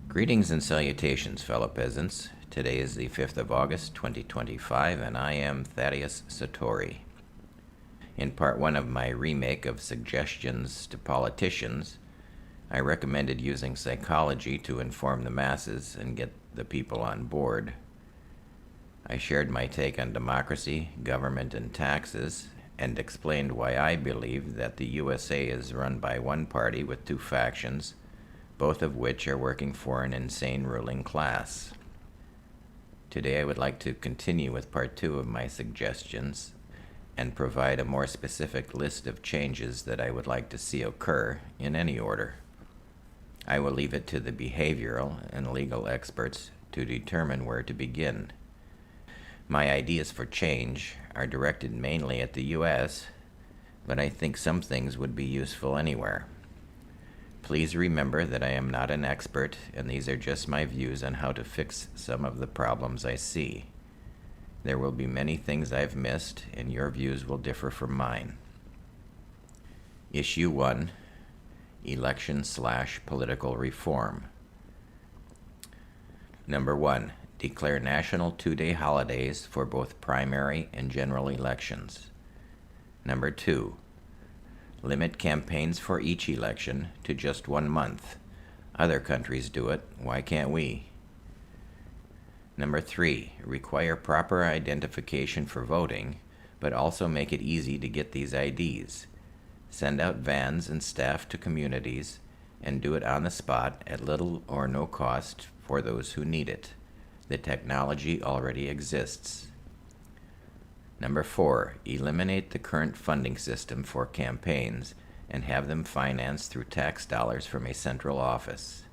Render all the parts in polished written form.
Greetings and salutations, fellow peasants. Today is the 5th of August, 2025, and I am Thaddeus Satori. In part 1 of my remake of Suggestions to Politicians, I recommended using psychology to inform the masses and get the people on board. I shared my take on democracy, government, and taxes, and explained why I believe that the USA is run by one party with two factions, both of which are working for an insane ruling class. Today I would like to continue with part 2 of my suggestions and provide a more specific list of changes that I would like to see occur in any order. I will leave it to the behavioral and legal experts to determine where to begin. My ideas for change are directed mainly at the US, but I think some things would be useful anywhere. Please remember that I am not an expert, and these are just my views on how to fix some of the problems I see. There will be many things I've missed, and your views will differ from mine. Issue 1, Election/Political Reform. Number 1, declare national 2-day holidays for both primary and general elections. Number 2, limit campaigns for each election to just 1 month. Other countries do it. Why can't we? Number 3, require proper identification for voting, but also make it easy to get these IDs. Send out vans and staff to communities and do it on the spot at little or no cost for those who need it. The technology already exists. Number 4, eliminate the current funding system for campaigns and have them financed through tax dollars from a central office.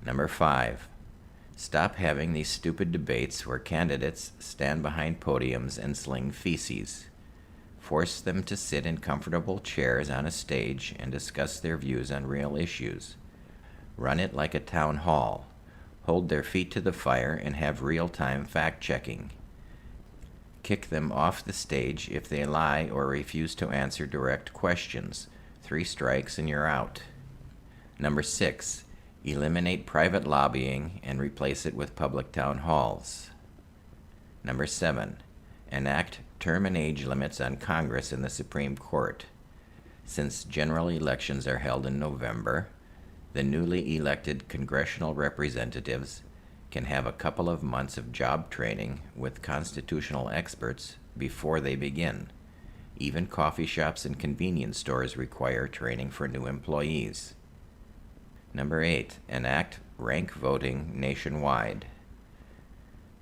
Number 5, stop having these stupid debates where candidates stand behind podiums and sling feces. Force them to sit in comfortable chairs on a stage and discuss their views on real issues. Run it like a town hall. Hold their feet to the fire and have real-time fact-checking. Kick them off the stage if they lie or refuse to answer direct questions. 3 strikes and you're out. Number 6, eliminate private lobbying and replace it with public town halls. Number 7, enact term and age limits on Congress and the Supreme Court. Since general elections are held in November, the newly elected congressional representatives can have a couple of months of job training with constitutional experts before they begin. Even coffee shops and convenience stores require training for new employees. Number 8, enact rank voting nationwide.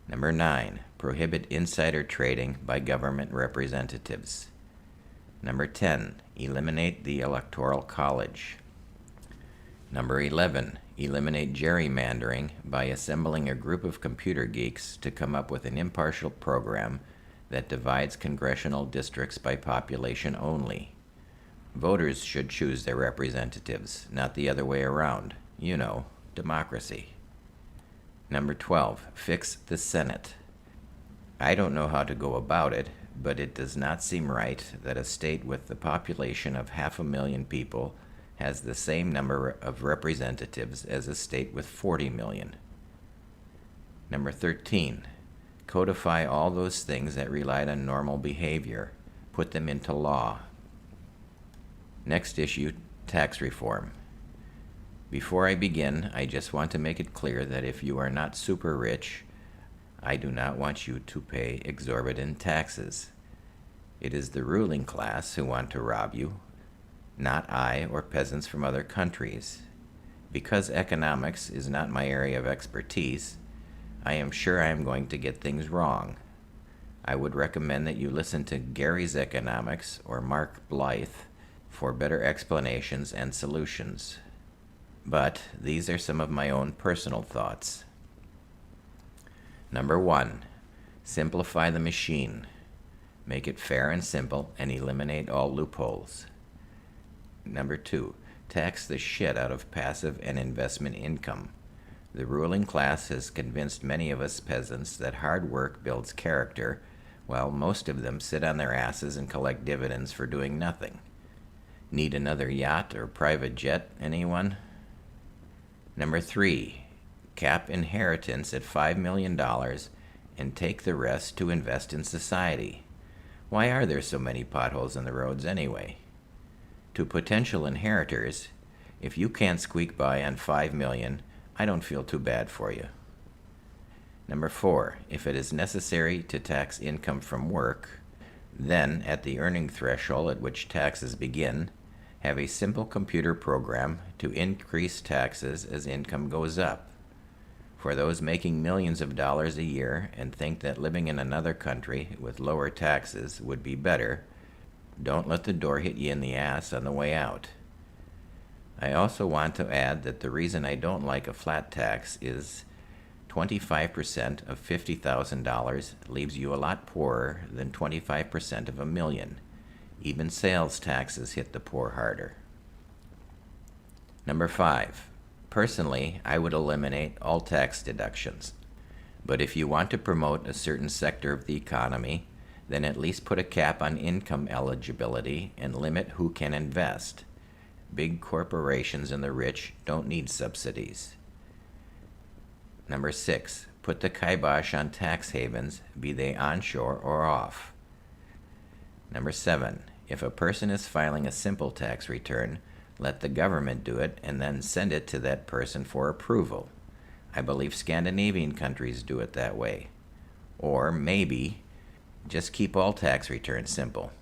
Number 9, prohibit insider trading by government representatives. Number 10, eliminate the Electoral College. Number 11, eliminate gerrymandering by assembling a group of computer geeks to come up with an impartial program that divides congressional districts by population only. Voters should choose their representatives, not the other way around. You know, democracy. Number 12, fix the Senate. I don't know how to go about it, but it does not seem right that a state with the population of 500,000 people has the same number of representatives as a state with 40 million. Number 13, codify all those things that relied on normal behavior. Put them into law. Next issue, tax reform. Before I begin, I just want to make it clear that if you are not super rich, I do not want you to pay exorbitant taxes. It is the ruling class who want to rob you, not I or peasants from other countries. Because economics is not my area of expertise, I am sure I am going to get things wrong. I would recommend that you listen to Gary's Economics or Mark Blythe for better explanations and solutions. But these are some of my own personal thoughts. Number 1, simplify the machine. Make it fair and simple and eliminate all loopholes. Number 2, tax the shit out of passive and investment income. The ruling class has convinced many of us peasants that hard work builds character, while most of them sit on their asses and collect dividends for doing nothing. Need another yacht or private jet, anyone? Number 3, cap inheritance at $5 million and take the rest to invest in society. Why are there so many potholes in the roads anyway? To potential inheritors, if you can't squeak by on $5 million, I don't feel too bad for you. Number 4, if it is necessary to tax income from work, then at the earning threshold at which taxes begin, have a simple computer program to increase taxes as income goes up. For those making millions of dollars a year and think that living in another country with lower taxes would be better, don't let the door hit you in the ass on the way out. I also want to add that the reason I don't like a flat tax is 25% of $50,000 leaves you a lot poorer than 25% of $1 million. Even sales taxes hit the poor harder. Number 5. Personally, I would eliminate all tax deductions. But if you want to promote a certain sector of the economy, then at least put a cap on income eligibility and limit who can invest. Big corporations and the rich don't need subsidies. Number 6. Put the kibosh on tax havens, be they onshore or off. Number 7. If a person is filing a simple tax return, let the government do it and then send it to that person for approval. I believe Scandinavian countries do it that way. Or maybe just keep all tax returns simple.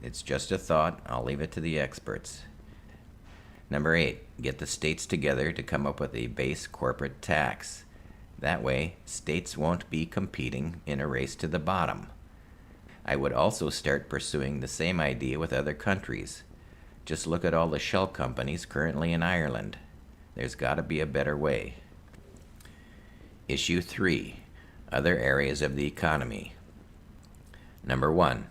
It's just a thought. I'll leave it to the experts. Number 8. Get the states together to come up with a base corporate tax. That way, states won't be competing in a race to the bottom. I would also start pursuing the same idea with other countries. Just look at all the shell companies currently in Ireland. There's got to be a better way. Issue 3. Other areas of the economy. Number 1.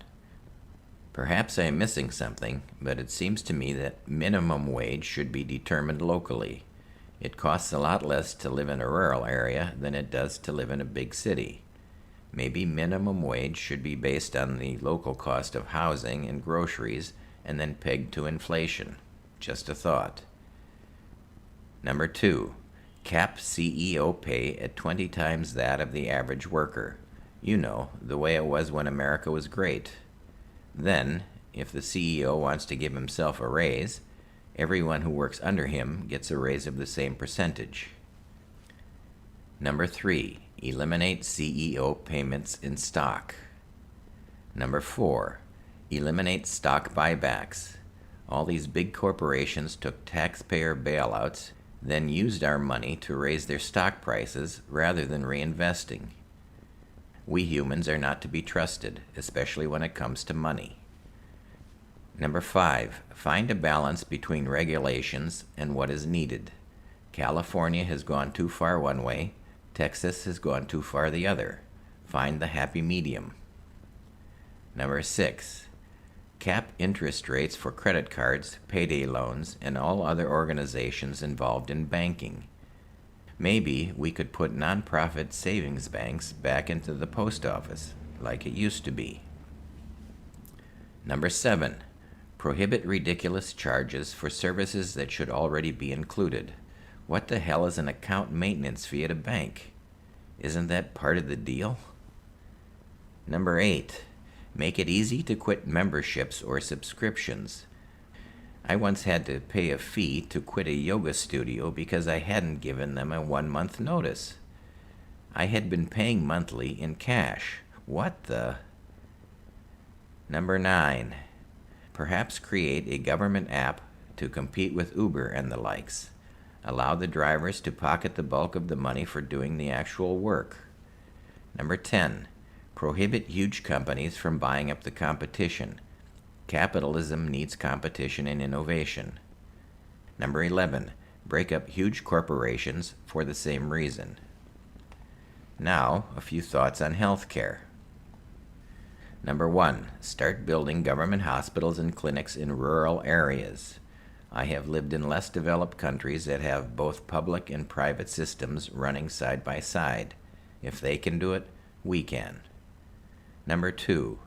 Perhaps I am missing something, but it seems to me that minimum wage should be determined locally. It costs a lot less to live in a rural area than it does to live in a big city. Maybe minimum wage should be based on the local cost of housing and groceries and then pegged to inflation. Just a thought. Number 2. Cap CEO pay at 20 times that of the average worker. You know, the way it was when America was great. Then, if the CEO wants to give himself a raise, everyone who works under him gets a raise of the same percentage. Number 3. Eliminate CEO payments in stock. Number 4. Eliminate stock buybacks. All these big corporations took taxpayer bailouts, then used our money to raise their stock prices rather than reinvesting. We humans are not to be trusted, especially when it comes to money. Number 5. Find a balance between regulations and what is needed. California has gone too far one way. Texas has gone too far the other. Find the happy medium. Number 6. Cap interest rates for credit cards, payday loans, and all other organizations involved in banking. Maybe we could put nonprofit savings banks back into the post office, like it used to be. Number 7. Prohibit ridiculous charges for services that should already be included. What the hell is an account maintenance fee at a bank? Isn't that part of the deal? Number 8. Make it easy to quit memberships or subscriptions. I once had to pay a fee to quit a yoga studio because I hadn't given them a 1-month notice. I had been paying monthly in cash. What the? Number 9. Perhaps create a government app to compete with Uber and the likes. Allow the drivers to pocket the bulk of the money for doing the actual work. Number 10. Prohibit huge companies from buying up the competition. Capitalism needs competition and innovation. Number 11. Break up huge corporations for the same reason. Now, a few thoughts on healthcare. Number 1. Start building government hospitals and clinics in rural areas. I have lived in less developed countries that have both public and private systems running side by side. If they can do it, we can. Number 2.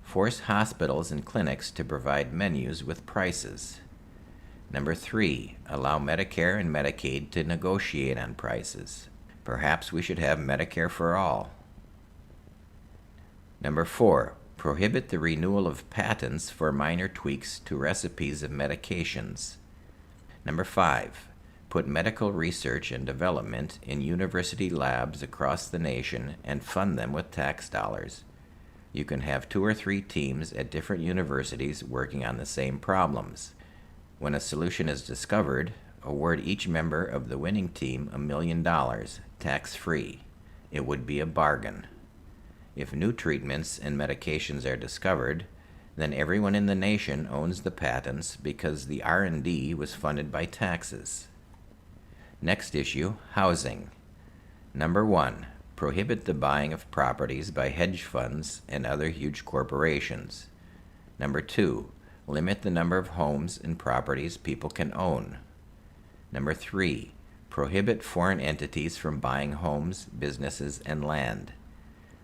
Force hospitals and clinics to provide menus with prices. Number 3, allow Medicare and Medicaid to negotiate on prices. Perhaps we should have Medicare for all. Number 4, prohibit the renewal of patents for minor tweaks to recipes of medications. Number 5, put medical research and development in university labs across the nation and fund them with tax dollars. You can have 2 or 3 teams at different universities working on the same problems. When a solution is discovered, award each member of the winning team $1 million, tax-free. It would be a bargain. If new treatments and medications are discovered, then everyone in the nation owns the patents because the R&D was funded by taxes. Next issue, housing. Number 1, prohibit the buying of properties by hedge funds and other huge corporations. Number 2, limit the number of homes and properties people can own. Number 3, prohibit foreign entities from buying homes, businesses, and land.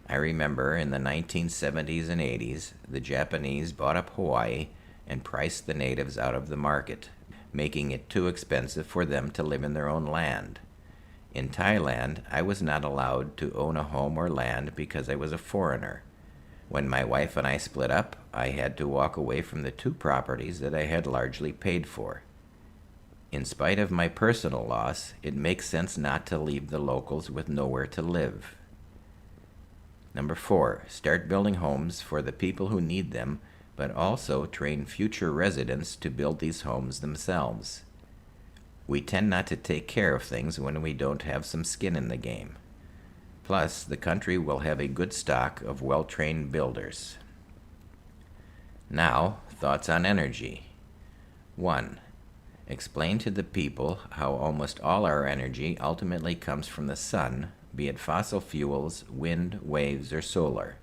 I remember in the 1970s and 80s, the Japanese bought up Hawaii and priced the natives out of the market, making it too expensive for them to live in their own land. In Thailand, I was not allowed to own a home or land because I was a foreigner. When my wife and I split up, I had to walk away from the 2 properties that I had largely paid for. In spite of my personal loss, it makes sense not to leave the locals with nowhere to live. Number 4, start building homes for the people who need them, but also train future residents to build these homes themselves. We tend not to take care of things when we don't have some skin in the game. Plus, the country will have a good stock of well-trained builders. Now, thoughts on energy. 1. Explain to the people how almost all our energy ultimately comes from the sun, be it fossil fuels, wind, waves, or solar.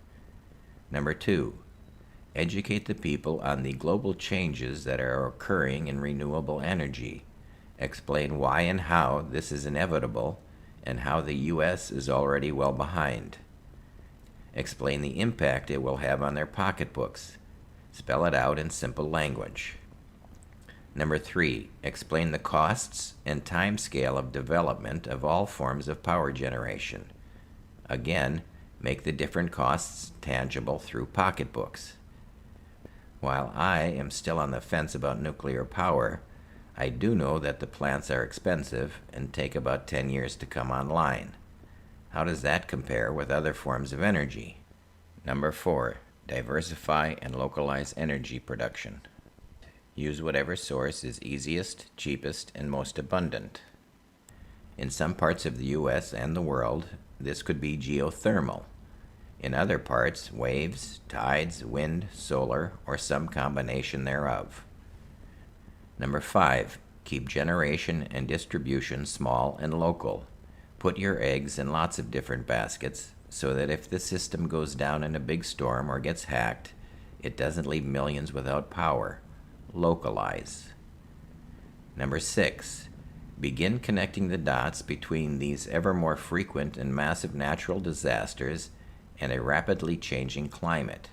Number 2, educate the people on the global changes that are occurring in renewable energy. Explain why and how this is inevitable, and how the U.S. is already well behind. Explain the impact it will have on their pocketbooks. Spell it out in simple language. Number 3, explain the costs and time scale of development of all forms of power generation. Again, make the different costs tangible through pocketbooks. While I am still on the fence about nuclear power, I do know that the plants are expensive and take about 10 years to come online. How does that compare with other forms of energy? Number 4, diversify and localize energy production. Use whatever source is easiest, cheapest, and most abundant. In some parts of the U.S. and the world, this could be geothermal. In other parts, waves, tides, wind, solar, or some combination thereof. Number 5, keep generation and distribution small and local. Put your eggs in lots of different baskets so that if the system goes down in a big storm or gets hacked, it doesn't leave millions without power. Localize. Number 6, begin connecting the dots between these ever more frequent and massive natural disasters and a rapidly changing climate.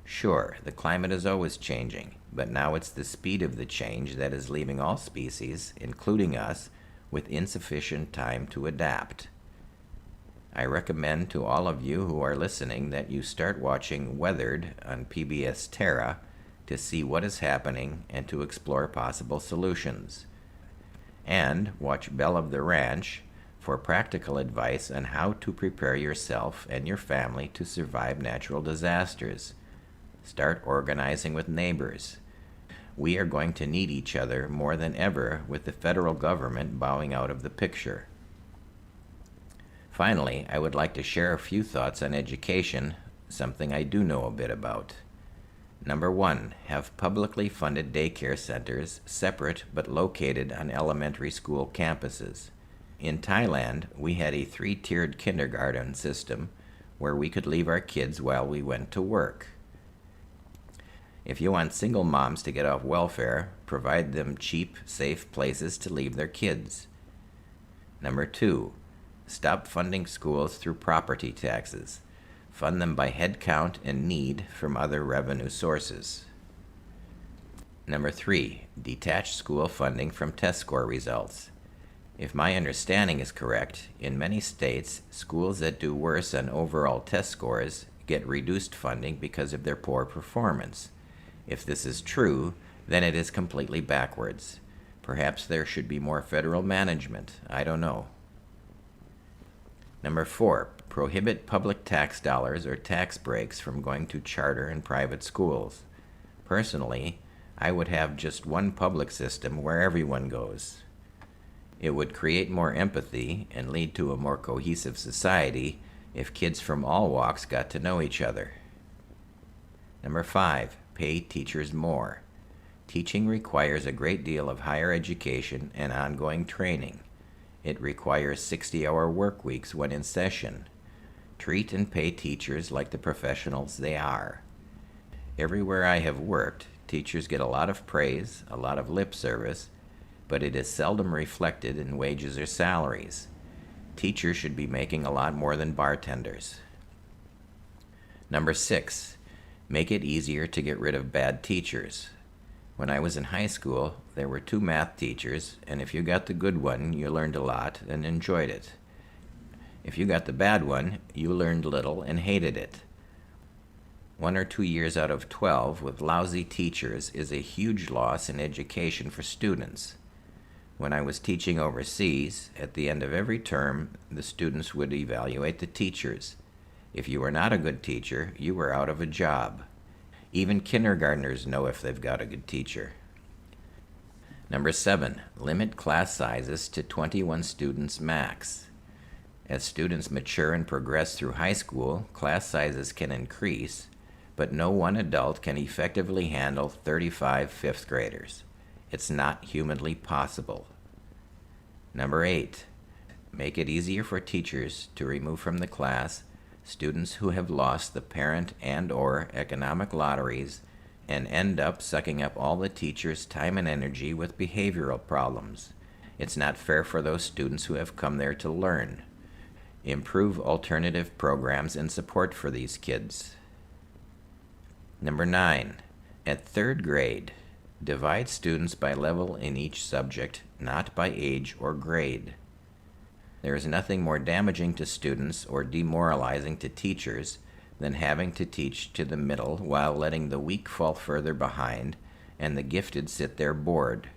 Sure, the climate is always changing, but now it's the speed of the change that is leaving all species, including us, with insufficient time to adapt. I recommend to all of you who are listening that you start watching Weathered on PBS Terra to see what is happening and to explore possible solutions. And watch Belle of the Ranch for practical advice on how to prepare yourself and your family to survive natural disasters. Start organizing with neighbors. We are going to need each other more than ever with the federal government bowing out of the picture. Finally, I would like to share a few thoughts on education, something I do know a bit about. Number 1, have publicly funded daycare centers separate but located on elementary school campuses. In Thailand, we had a 3-tiered kindergarten system where we could leave our kids while we went to work. If you want single moms to get off welfare, provide them cheap, safe places to leave their kids. Number 2, stop funding schools through property taxes. Fund them by head count and need from other revenue sources. Number 3, detach school funding from test score results. If my understanding is correct, in many states, schools that do worse on overall test scores get reduced funding because of their poor performance. If this is true, then it is completely backwards. Perhaps there should be more federal management. I don't know. Number 4, prohibit public tax dollars or tax breaks from going to charter and private schools. Personally, I would have just one public system where everyone goes. It would create more empathy and lead to a more cohesive society if kids from all walks got to know each other. Number 5, pay teachers more. Teaching requires a great deal of higher education and ongoing training. It requires 60-hour work weeks when in session. Treat and pay teachers like the professionals they are. Everywhere I have worked, teachers get a lot of praise, a lot of lip service, but it is seldom reflected in wages or salaries. Teachers should be making a lot more than bartenders. Number 6, make it easier to get rid of bad teachers. When I was in high school, there were 2 math teachers, and if you got the good one, you learned a lot and enjoyed it. If you got the bad one, you learned little and hated it. 1 or 2 years out of 12 with lousy teachers is a huge loss in education for students. When I was teaching overseas, at the end of every term, the students would evaluate the teachers. If you were not a good teacher, you were out of a job. Even kindergartners know if they've got a good teacher. Number 7, limit class sizes to 21 students max. As students mature and progress through high school, class sizes can increase, but no one adult can effectively handle 35 fifth graders. It's not humanly possible. Number 8, make it easier for teachers to remove from the class students who have lost the parent and/or economic lotteries and end up sucking up all the teachers' time and energy with behavioral problems. It's not fair for those students who have come there to learn. Improve alternative programs and support for these kids. Number 9, at 3rd grade, divide students by level in each subject, not by age or grade. There is nothing more damaging to students or demoralizing to teachers than having to teach to the middle while letting the weak fall further behind and the gifted sit there bored.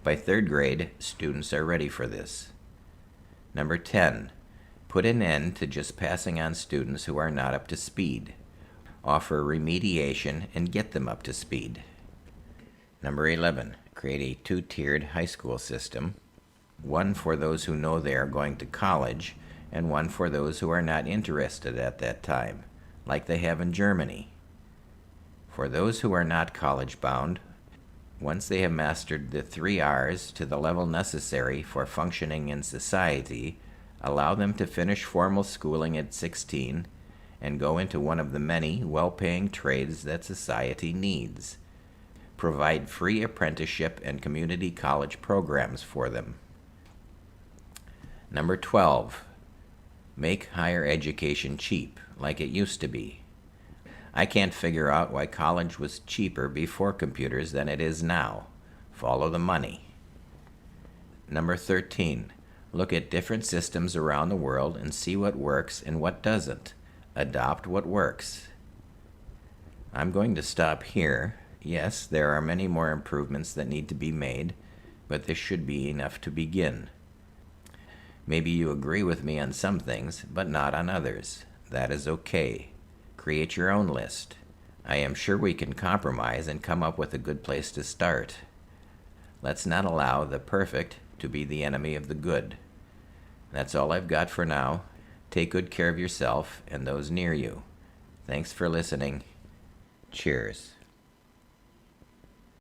By 3rd grade, students are ready for this. Number 10, put an end to just passing on students who are not up to speed. Offer remediation and get them up to speed. Number 11, create a 2-tiered high school system. One for those who know they are going to college, and one for those who are not interested at that time, like they have in Germany. For those who are not college-bound, once they have mastered the 3 R's to the level necessary for functioning in society, allow them to finish formal schooling at 16 and go into one of the many well-paying trades that society needs. Provide free apprenticeship and community college programs for them. Number 12, make higher education cheap, like it used to be. I can't figure out why college was cheaper before computers than it is now. Follow the money. Number 13, look at different systems around the world and see what works and what doesn't. Adopt what works. I'm going to stop here. Yes, there are many more improvements that need to be made, but this should be enough to begin. Maybe you agree with me on some things, but not on others. That is okay. Create your own list. I am sure we can compromise and come up with a good place to start. Let's not allow the perfect to be the enemy of the good. That's all I've got for now. Take good care of yourself and those near you. Thanks for listening. Cheers.